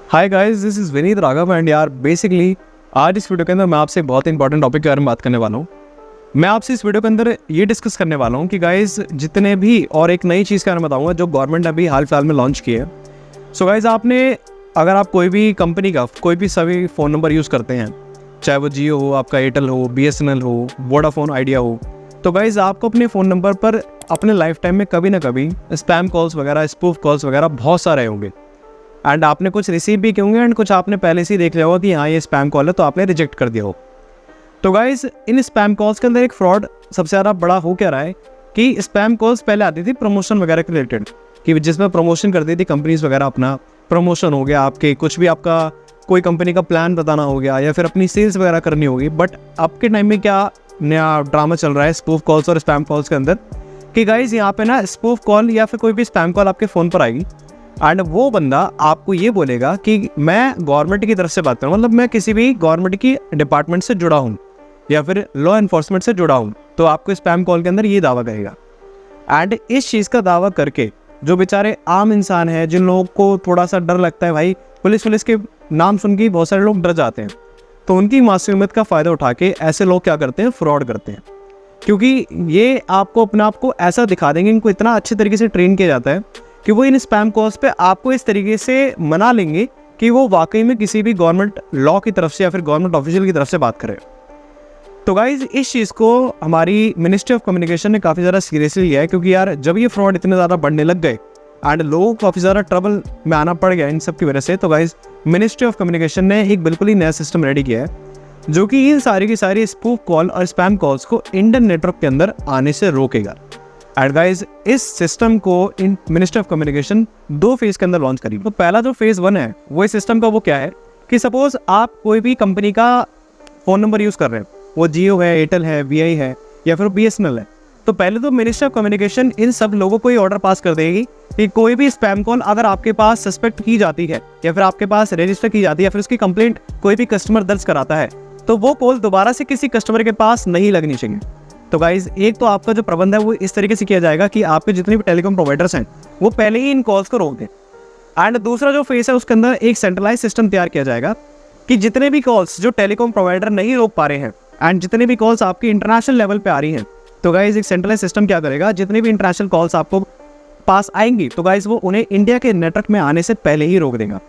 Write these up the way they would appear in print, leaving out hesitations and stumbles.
Hi guys, this is Vineet Raghav and यार basically आज इस वीडियो के अंदर मैं आपसे बहुत इंपॉर्टेंट टॉपिक के बारे में बात करने वाला हूँ। मैं आपसे इस वीडियो के अंदर ये डिस्कस करने वाला हूँ कि गाइस जितने भी और एक नई चीज़ के बारे में बताऊँगा जो गवर्नमेंट ने अभी हाल फिलहाल में लॉन्च की है। सो गाइस अगर आप कोई भी कंपनी का कोई भी सभी फ़ोन नंबर यूज़ करते हैं, चाहे वो जियो हो, आपका एयरटेल हो, BSNL हो, वोडाफोन आइडिया हो, तो गाइस आपको अपने फ़ोन नंबर पर अपने लाइफ टाइम में कभी ना कभी स्पैम कॉल्स वगैरह, स्पूफ कॉल्स वगैरह बहुत सारे होंगे एंड आपने कुछ रिसीव भी किए होंगे एंड कुछ आपने पहले से ही देख लिया होगा कि हाँ ये स्पैम कॉल है, तो आपने रिजेक्ट कर दिया हो। तो गाइस इन स्पैम कॉल्स के अंदर एक फ्रॉड सबसे ज़्यादा बड़ा हो क्या रहा है कि स्पैम कॉल्स पहले आती थी प्रमोशन वगैरह के रिलेटेड, कि जिसमें प्रमोशन करती थी कंपनीज वगैरह, अपना प्रमोशन हो गया, आपके कुछ भी आपका कोई कंपनी का प्लान बताना हो गया या फिर अपनी सेल्स वगैरह करनी होगी। बट अब के टाइम में क्या नया ड्रामा चल रहा है स्पूफ कॉल्स और स्पैम कॉल्स के अंदर कि गाइस यहाँ पे ना स्पूफ कॉल या फिर कोई भी स्पैम कॉल आपके फ़ोन पर आएगी एंड वो बंदा आपको ये बोलेगा कि मैं गवर्नमेंट की तरफ से बात करूँ, मतलब मैं किसी भी गवर्नमेंट की डिपार्टमेंट से जुड़ा हूँ या फिर लॉ एनफोर्समेंट से जुड़ा हूँ, तो आपको स्पैम कॉल के अंदर ये दावा करेगा। एंड इस चीज़ का दावा करके जो बेचारे आम इंसान है, जिन लोगों को थोड़ा सा डर लगता है, भाई पुलिस के नाम सुन के बहुत सारे लोग डर जाते हैं, तो उनकी मासूमियत का फ़ायदा उठा के ऐसे लोग क्या करते हैं, फ्रॉड करते हैं। क्योंकि ये आपको अपने आप को ऐसा दिखा देंगे, इनको इतना अच्छे तरीके से ट्रेन किया जाता है कि वो इन स्पैम कॉल्स पे आपको इस तरीके से मना लेंगे कि वो वाकई में किसी भी गवर्नमेंट लॉ की तरफ से या फिर गवर्नमेंट ऑफिशियल की तरफ से बात करें। तो गाइज इस चीज़ को हमारी मिनिस्ट्री ऑफ कम्युनिकेशन ने काफ़ी ज़्यादा सीरियसली लिया है, क्योंकि यार जब ये फ्रॉड इतने ज़्यादा बढ़ने लग गए एंड लोगों को काफ़ी ज़्यादा ट्रबल में आना पड़ गया इन सब की वजह से, तो गाइज मिनिस्ट्री ऑफ कम्युनिकेशन ने एक बिल्कुल ही नया सिस्टम रेडी किया है जो कि इन सारी की सारी स्पूफ कॉल और स्पैम कॉल्स को इंडियन नेटवर्क के अंदर आने से रोकेगा। एंड गाइज इस सिस्टम को इन मिनिस्ट्री ऑफ कम्युनिकेशन 2 फेज़ के अंदर लॉन्च करी। तो पहला जो फेज़ 1 है वो इस सिस्टम का वो क्या है कि सपोज आप कोई भी कंपनी का फ़ोन नंबर यूज़ कर रहे हैं, वो जियो है, एयरटेल है, VI है या फिर BSNL है, तो पहले तो मिनिस्ट्री ऑफ कम्युनिकेशन इन सब लोगों को ये ऑर्डर पास कर देगी कि कोई भी स्पैम कॉल अगर आपके पास सस्पेक्ट की जाती है या फिर आपके पास रजिस्टर की जाती है या फिर उसकी कंप्लेंट कोई भी कस्टमर दर्ज कराता है, तो वो कॉल दोबारा से किसी कस्टमर के पास नहीं लगनी चाहिए। तो गाइज एक तो आपका जो प्रबंध है वो इस तरीके से किया जाएगा कि आपके जितने भी टेलीकॉम प्रोवाइडर्स हैं वो पहले ही इन कॉल्स को रोक दें। एंड दूसरा जो फेस है उसके अंदर एक सेंट्रलाइज सिस्टम तैयार किया जाएगा कि जितने भी कॉल्स जो टेलीकॉम प्रोवाइडर नहीं रोक पा रहे हैं एंड जितने भी कॉल्स आपकी इंटरनेशनल लेवल पे आ रही हैं, तो गाइज एक सेंट्रलाइज सिस्टम क्या करेगा, जितने भी इंटरनेशनल कॉल्स आपको पास आएंगी तो गाइज वो उन्हें इंडिया के नेटवर्क में आने से पहले ही रोक देगा।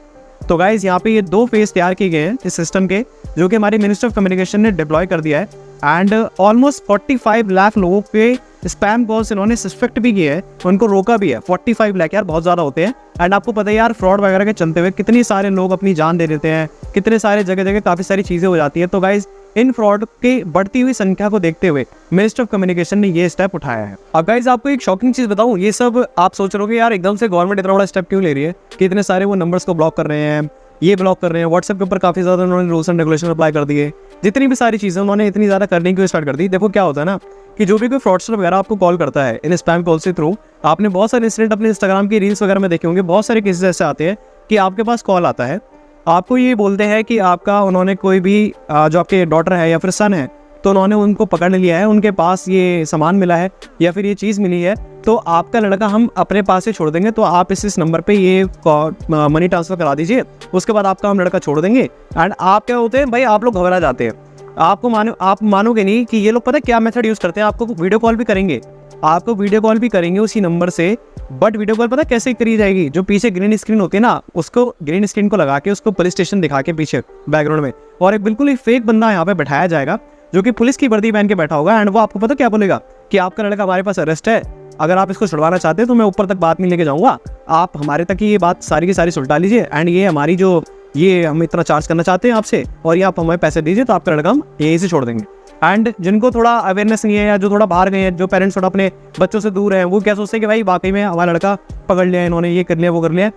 तो गाइज यहाँ पे ये 2 फेज तैयार किए गए हैं इस सिस्टम के, जो कि हमारी मिनिस्ट्री ऑफ कम्युनिकेशन ने डिप्लॉय कर दिया है। एंड ऑलमोस्ट 45 लाख लोगों के स्पैम कॉल्स इन्होंने सस्पेक्ट भी किए हैं, उनको रोका भी है। 45 लाख यार बहुत ज़्यादा होते हैं। एंड आपको पता है यार फ्रॉड वगैरह के चलते हुए कितने सारे लोग अपनी जान दे देते हैं, कितने सारे जगह जगह काफ़ी सारी चीज़ें हो जाती है। तो गाइज इन फ्रॉड की बढ़ती हुई संख्या को देखते हुए मिनिस्ट्री ऑफ कम्युनिकेशन ने ये स्टेप उठाया है। अब गाइज आपको एक शॉकिंग चीज़ बताऊं, ये सब आप सोच रहे हो कि यार एकदम से गवर्नमेंट इतना बड़ा स्टेप क्यों ले रही है कि इतने सारे वो नंबर्स को ब्लॉक कर रहे हैं, ये ब्लॉक कर रहे हैं। व्हाट्सएप के ऊपर काफ़ी ज़्यादा उन्होंने रूल्स एंड रेगुलेशन अप्लाई कर दिए, जितनी भी सारी चीज़ें उन्होंने इतनी ज़्यादा करने की स्टार्ट कर दी। देखो क्या होता है ना कि जो भी कोई फ्रॉडस्टर वगैरह आपको कॉल करता है इन स्पैम कॉल से थ्रू, आपने बहुत सारे इंसिडेंट अपने इंस्टाग्राम की रील्स वगैरह में देखे होंगे, बहुत सारे केसेस ऐसे आते हैं कि आपके पास कॉल आता है, आपको ये बोलते हैं कि आपका उन्होंने कोई भी जो आपके डॉटर है या फिर सन है, तो उन्होंने उनको पकड़ लिया है, उनके पास ये सामान मिला है या फिर ये चीज़ मिली है, तो आपका लड़का हम अपने पास से छोड़ देंगे, तो आप इस नंबर पे ये मनी ट्रांसफ़र करा दीजिए, उसके बाद आपका हम लड़का छोड़ देंगे। एंड आप क्या होते हैं भाई, आप लोग घबरा जाते हैं। आप मानोगे नहीं कि ये लोग पता है क्या मेथड यूज़ करते हैं, आपको वीडियो कॉल भी करेंगे, उसी नंबर से। बट वीडियो कॉल पता कैसे करी जाएगी, जो पीछे ग्रीन स्क्रीन होती है ना, उसको ग्रीन स्क्रीन को लगा के उसको पुलिस स्टेशन दिखा के पीछे बैकग्राउंड में, और एक बिल्कुल ही फेक बंदा यहाँ पे बैठाया जाएगा जो कि पुलिस की वर्दी पहन के बैठा होगा। एंड वो आपको पता क्या बोलेगा कि आपका लड़का हमारे पास अरेस्ट है, अगर आप इसको छुड़वाना चाहते हैं तो मैं ऊपर तक बात नहीं लेके जाऊँगा, आप हमारे तक ही ये बात सारी की सारी सुलटा लीजिए, एंड ये हमारी जो ये हम इतना चार्ज करना चाहते हैं आपसे, और ये आप हमें पैसे दीजिए तो आपका लड़का हम यहीं से छोड़ देंगे। एंड जिनको थोड़ा अवेयरनेस नहीं है या जो थोड़ा बाहर गए हैं, जो पेरेंट्स थोड़ा अपने बच्चों से दूर हैं, वो क्या सोचते हैं कि भाई वाकई में हमारा लड़का पकड़ लिया, इन्होंने ये कर लिया, वो कर लिया।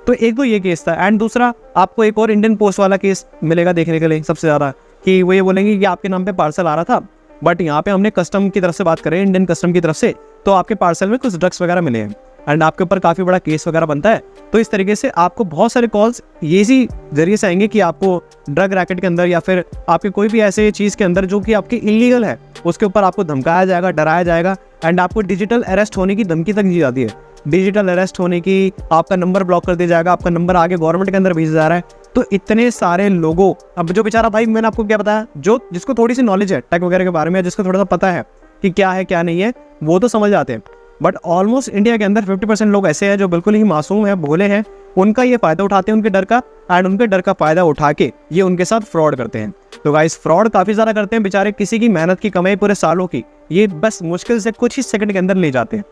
तो एक तो ये केस था। एंड दूसरा आपको एक और इंडियन पोस्ट वाला केस मिलेगा देखने के लिए सबसे ज़्यादा, कि वो ये बोलेंगे कि आपके नाम पे पार्सल आ रहा था, बट यहाँ पे हमने कस्टम की तरफ से बात करें, इंडियन कस्टम की तरफ से, तो आपके पार्सल में कुछ ड्रग्स वगैरह मिले हैं एंड आपके ऊपर काफ़ी बड़ा केस वगैरह बनता है। तो इस तरीके से आपको बहुत सारे कॉल्स ये इसी जरिए से आएंगे कि आपको ड्रग रैकेट के अंदर या फिर आपके कोई भी ऐसे चीज़ के अंदर जो कि आपकी इलीगल है उसके ऊपर आपको धमकाया जाएगा, डराया जाएगा एंड आपको डिजिटल अरेस्ट होने की धमकी तक दी जाती है। डिजिटल अरेस्ट होने की, आपका नंबर ब्लॉक कर दिया जाएगा, आपका नंबर आगे गवर्नमेंट के अंदर भेजा जा रहा है। तो इतने सारे लोगों, अब जो बेचारा भाई, मैंने आपको क्या बताया, जो जिसको थोड़ी सी नॉलेज है टेक वगैरह के बारे में, जिसको थोड़ा सा पता है कि क्या है क्या नहीं है, वो तो समझ जाते हैं। बट ऑलमोस्ट इंडिया के अंदर 50% लोग ऐसे हैं जो बिल्कुल ही मासूम है, भोले हैं, उनका ये फायदा उठाते हैं उनके डर का, एंड उनके डर का फायदा उठा के ये उनके साथ फ्रॉड करते हैं। तो गाइस फ्रॉड काफी ज्यादा करते हैं बेचारे, किसी की मेहनत की कमाई पूरे सालों की ये बस मुश्किल से कुछ ही सेकंड के अंदर ले जाते हैं।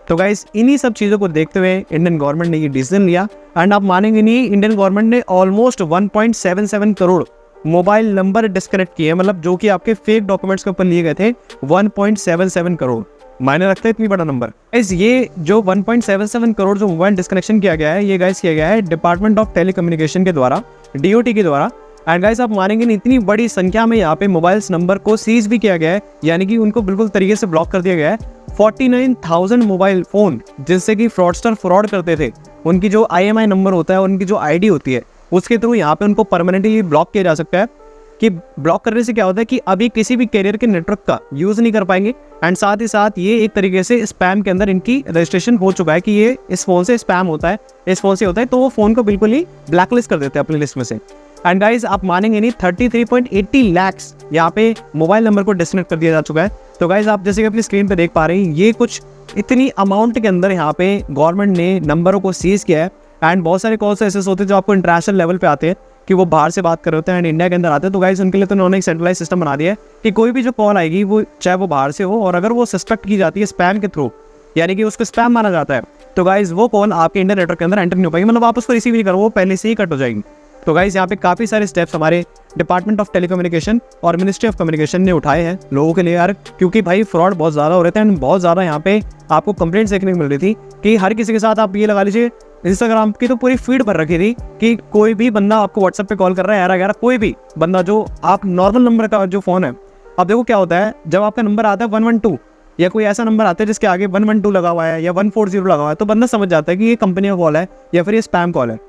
तो गाइस इन्हीं सब चीज़ों को देखते हुए इंडियन गवर्नमेंट ने ये डिसीजन लिया, एंड आप मानेंगे नहीं, इंडियन गवर्नमेंट ने almost 1.77 crore mobile number disconnect किए, मतलब जो कि आपके फेक डॉक्यूमेंट्स के ऊपर लिए गए थे। 1.77 करोड़ मायने रखता है इतनी बड़ा नंबर। गाइस ये जो 1.77 करोड़ जो मोबाइल डिस्कनेक्शन किया गया है, ये गाइस किया गया है डिपार्टमेंट ऑफ टेलीकम्युनिकेशन के द्वारा, DOT के द्वारा। एंड गाइस आप मानेंगे नहीं, इतनी बड़ी संख्या में यहाँ पे मोबाइल्स नंबर को सीज भी किया गया है, यानी कि उनको बिल्कुल तरीके से ब्लॉक कर दिया गया है। 49,000 मोबाइल फोन जिससे कि फ्रॉडस्टर फ्रॉड करते थे, उनकी जो IMI नंबर होता है, उनकी जो ID होती है, उसके थ्रू यहाँ पे उनको परमानेंटली ब्लॉक किया जा सकता है। कि ब्लॉक करने से क्या होता है कि अभी किसी भी कैरियर के नेटवर्क का यूज नहीं कर पाएंगे, एंड साथ ही साथ ये एक तरीके से स्पैम के अंदर इनकी रजिस्ट्रेशन हो चुका है कि ये इस फोन से स्पैम होता है, इस फोन से होता है, तो वो फोन को बिल्कुल ही ब्लैकलिस्ट कर देते हैं अपनी लिस्ट में से। एंड गाइज आप मानेंगे नहीं, 33.80 लाख यहाँ पे मोबाइल नंबर को डिस्कनेक्ट कर दिया जा चुका है। तो गाइज आप जैसे कि अपनी स्क्रीन पे देख पा रहे हैं, ये कुछ इतनी अमाउंट के अंदर यहाँ पे गवर्नमेंट ने नंबरों को सीज किया है। एंड बहुत सारे कॉल्स ऐसे होते हैं जो आपको इंटरनेशनल लेवल पे आते हैं कि वो बाहर से बात कर रहे होते हैं एंड इंडिया के अंदर आते हैं। तो गाइज उनके लिए तो उन्होंने एक सेंट्रलाइज सिस्टम बना दिया है कि कोई भी जो कॉल आएगी, वो चाहे वो बाहर से हो, और अगर वो सस्पेक्ट की जाती है स्पैम के थ्रू, यानी कि उसको स्पैम माना जाता है, तो गाइज वो कॉल आपके इंडियन नेटवर्क के अंदर एंटर नहीं हो पाएगी, मतलब आप उसको रिसीव नहीं करो, वो पहले से ही कट हो जाएगी। तो गाइज यहाँ पे काफी सारे स्टेप्स हमारे डिपार्टमेंट ऑफ टेलीकम्युनिकेशन और मिनिस्ट्री ऑफ कम्युनिकेशन ने उठाए हैं लोगों के लिए यार, क्योंकि भाई फ्रॉड बहुत ज़्यादा हो रहे थे एंड बहुत ज़्यादा यहाँ पे आपको कंप्लेंट्स देखने को मिल रही थी कि हर किसी के साथ, आप ये लगा लीजिए इंस्टाग्राम की तो पूरी फीड भर रखी थी कि कोई भी बंदा आपको व्हाट्सएप पे कॉल कर रहा है, यार कोई भी बंदा, जो आप नॉर्मल नंबर का जो फ़ोन है, अब देखो क्या होता है, जब आपका नंबर आता है 112 या कोई ऐसा नंबर आता है जिसके आगे 112 लगा हुआ है या 140 लगा हुआ है, तो बंदा समझ जाता है कि ये कंपनी का कॉल है या फिर ये स्पैम कॉल है।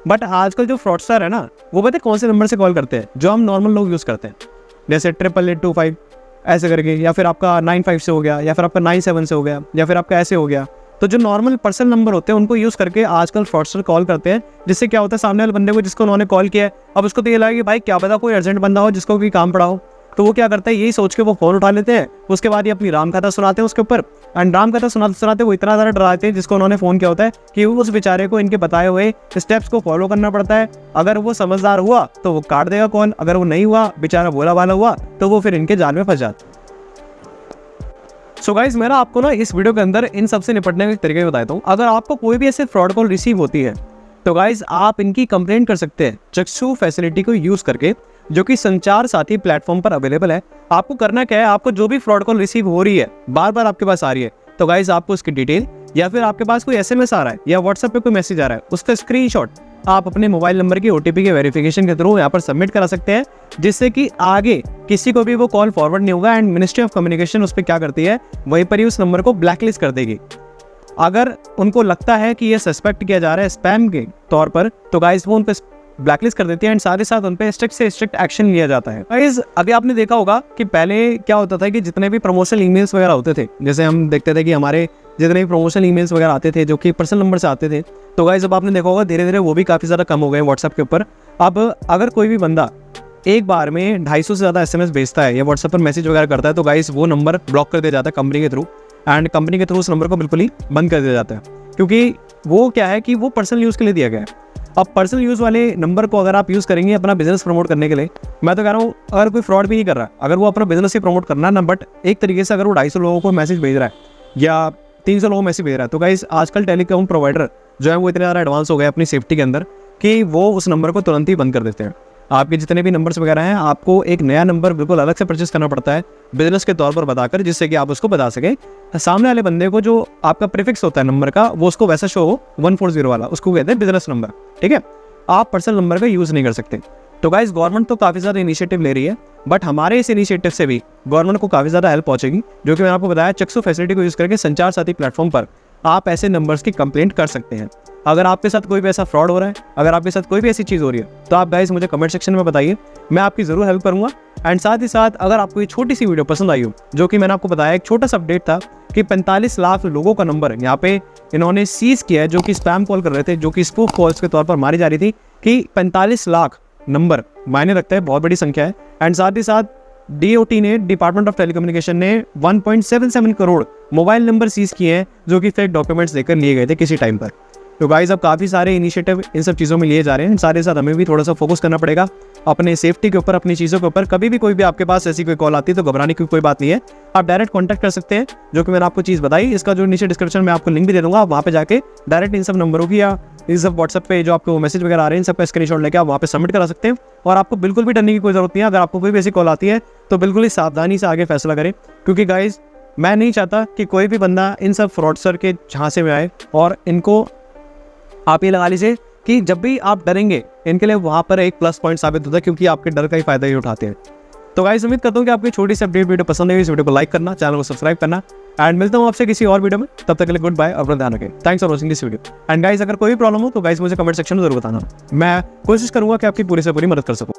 बट आजकल जो फ्रॉडस्टर है ना, वो पता है कौन से नंबर से कॉल करते हैं, जो हम नॉर्मल लोग यूज़ करते हैं, जैसे 88825 ऐसे करके, या फिर आपका 95 से हो गया, या फिर आपका 97 से हो गया, या फिर आपका ऐसे हो गया। तो जो नॉर्मल पर्सनल नंबर होते हैं उनको यूज़ करके आजकल फ्रॉडस्टर कॉल करते हैं, जिससे क्या होता है, सामने वाले बंदे को जिसको उन्होंने कॉल किया है, अब उसको तो ये लगा कि भाई क्या पता कोई अर्जेंट बंदा हो जिसको भी काम पड़ा हो, तो वो क्या करता है, यही सोच के वो फ़ोन उठा लेते हैं। उसके बाद ये अपनी राम कथा सुनाते हैं उसके ऊपर, एंड राम कथा सुनाते सुनाते वो इतना ज़्यादा डराते हैं जिसको उन्होंने फ़ोन किया होता है कि उस बेचारे को इनके बताए हुए स्टेप्स को फॉलो करना पड़ता है। अगर वो समझदार हुआ तो वो काट देगा कॉल, अगर वो नहीं हुआ, बेचारा भोला भाला हुआ, तो वो फिर इनके जाल में फंस जाता है। सो गाइज मेरा आपको ना इस वीडियो के अंदर इन सबसे निपटने का तरीका बताता हूँ। अगर आपको कोई भी ऐसे फ्रॉड कॉल रिसीव होती है, तो गाइज आप इनकी कंप्लेंट कर सकते हैं चक्षु फैसिलिटी को यूज़ करके, जो कि संचार साथी प्लेटफॉर्म पर अवेलेबल है। आपको करना क्या है, आपको जो भी फ्रॉड कॉल रिसीव हो रही है, बार बार आपके पास आ रही है, तो गाइज आपको उसकी डिटेल, या फिर आपके पास कोई SMS आ रहा है या व्हाट्सएप पे कोई मैसेज आ रहा है, उसका स्क्रीनशॉट आप अपने मोबाइल नंबर की OTP के वेरिफिकेशन के थ्रू यहाँ पर सबमिट करा सकते हैं, जिससे कि आगे किसी को भी वो कॉल फॉरवर्ड नहीं होगा। एंड मिनिस्ट्री ऑफ कम्युनिकेशन उस पर क्या करती है, वहीं पर ही उस नंबर को ब्लैकलिस्ट कर देगी। अगर उनको लगता है कि ये सस्पेक्ट किया जा रहा है स्पैम के तौर पर, तो गाइज वो उन पर ब्लैकलिस्ट कर देती है एंड साथ ही साथ उन पे स्ट्रिक्ट से स्ट्रिक्ट एक्शन लिया जाता है। गाइस अभी आपने देखा होगा कि पहले क्या होता था कि जितने भी प्रमोशनल ईमेल्स वगैरह होते थे, जैसे हम देखते थे कि हमारे जितने भी प्रमोशनल ईमेल्स वगैरह आते थे जो कि पर्सनल नंबर से आते थे, तो गाइस अब आपने देखा होगा धीरे धीरे वो भी काफ़ी ज़्यादा कम हो गए व्हाट्सएप के ऊपर। अब अगर कोई भी बंदा एक बार में 250 से ज़्यादा SMS भेजता है या व्हाट्सएप पर मैसेज वगैरह करता है, तो गाइस वो नंबर ब्लॉक कर दिया जाता है कंपनी के थ्रू, एंड कंपनी के थ्रू उस नंबर को बिल्कुल ही बंद कर दिया जाता है, क्योंकि वो क्या है कि वो पर्सनल यूज़ के लिए दिया गया है। अब पर्सनल यूज़ वाले नंबर को अगर आप यूज़ करेंगे अपना बिजनेस प्रमोट करने के लिए, मैं तो कह रहा हूँ अगर कोई फ्रॉड भी नहीं कर रहा, अगर वो अपना बिजनेस ही प्रमोट करना है ना, बट एक तरीके से अगर वो 250 लोगों को मैसेज भेज रहा है या 300 लोगों को मैसेज भेज रहा है, तो गाइस आजकल टेलीकॉम प्रोवाइडर जो है वो इतने ज़्यादा एडवांस हो गए अपनी सेफ्टी के अंदर कि वो उस नंबर को तुरंत ही बंद कर देते हैं। आपके जितने भी नंबर्स वगैरह हैं, आपको एक नया नंबर बिल्कुल अलग से परचेस करना पड़ता है बिजनेस के तौर पर बताकर, जिससे कि आप उसको बता सकें सामने वाले बंदे को जो आपका प्रीफिक्स होता है नंबर का, वो उसको वैसा शो हो 140 वाला, उसको कहते हैं बिजनेस नंबर। ठीक है, आप पर्सनल नंबर का यूज़ नहीं कर सकते। तो गाइस गवर्नमेंट तो काफ़ी ज़्यादा इनिशिएटिव ले रही है, बट हमारे इस इनिशिएटिव से भी गवर्नमेंट को काफ़ी ज़्यादा हेल्प पहुंचेगी, जो कि मैंने आपको बताया चक्षु फैसिलिटी को यूज़ करके संचार साथी प्लेटफॉर्म पर आप ऐसे नंबर्स की कंप्लेंट कर सकते हैं। अगर आपके साथ कोई भी ऐसा फ्रॉड हो रहा है, अगर आपके साथ कोई भी ऐसी चीज़ हो रही है, तो आप गाइस मुझे कमेंट सेक्शन में बताइए, मैं आपकी ज़रूर हेल्प करूँगा। एंड साथ ही साथ अगर आपको ये छोटी सी वीडियो पसंद आई हो, जो कि मैंने आपको बताया एक छोटा सा अपडेट था कि 45 लाख लोगों का नंबर यहाँ पे इन्होंने सीज किया है, जो कि स्पैम कॉल कर रहे थे, जो कि स्पूफ कॉल्स के तौर पर मारी जा रही थी। कि 45 लाख नंबर मायने रखता है, बहुत बड़ी संख्या है। एंड साथ ही साथ DOT ने, डिपार्टमेंट ऑफ टेलीकम्युनिकेशन ने 1.77 करोड़ मोबाइल नंबर सीज किए हैं, जो कि फेक डॉक्यूमेंट्स देकर लिए गए थे किसी टाइम पर। तो गाइस अब काफ़ी सारे इनिशिएटिव इन सब चीज़ों में लिए जा रहे हैं। सारे साथ हमें भी थोड़ा सा फोकस करना पड़ेगा अपने सेफ्टी के ऊपर, अपनी चीज़ों के ऊपर। कभी भी कोई भी आपके पास ऐसी कोई कॉल आती है तो घबराने की कोई बात नहीं है, आप डायरेक्ट कॉन्टैक्ट कर सकते हैं, जो कि मैंने आपको चीज़ बताई। इसका जो नीचे डिस्क्रिप्शन में आपको लिंक भी दे दूंगा, आप वहाँ पे जाके डायरेक्ट इन सब नंबरों की या इन सब व्हाट्सएप पे जो आपको मैसेज वगैरह आ रहे हैं, इन सब का स्क्रीनशॉट लेके आप वहाँ पे सबमिट करा सकते हैं। और आपको बिल्कुल भी डरने की कोई जरूरत नहीं है। अगर आपको कोई भी ऐसी कॉल आती है तो बिल्कुल ही सावधानी से आगे फैसला करें, क्योंकि गाइज मैं नहीं चाहता कि कोई भी बंदा इन सब फ्रॉडस्टर के झांसे में आए। और इनको आप ये लगा लीजिए कि जब भी आप डरेंगे, इनके लिए वहाँ पर एक प्लस पॉइंट साबित होता है, क्योंकि आपके डर का ही फायदा ही उठाते हैं। तो गाइस उम्मीद करता हूँ कि आपकी छोटी सी अपडेट वीडियो पसंद आई। इस वीडियो को लाइक करना, चैनल को सब्सक्राइब करना, एंड मिलता हूँ आपसे किसी और वीडियो में। तब तक के लिए गुड बाय, अपना ध्यान रखें। Thanks for watching this video. And guys अगर कोई प्रॉब्लम हो तो गाइस मुझे कमेंट सेक्शन में जरूर बताना, मैं कोशिश करूंगा कि आपकी पूरी से पूरी मदद कर सकूँ।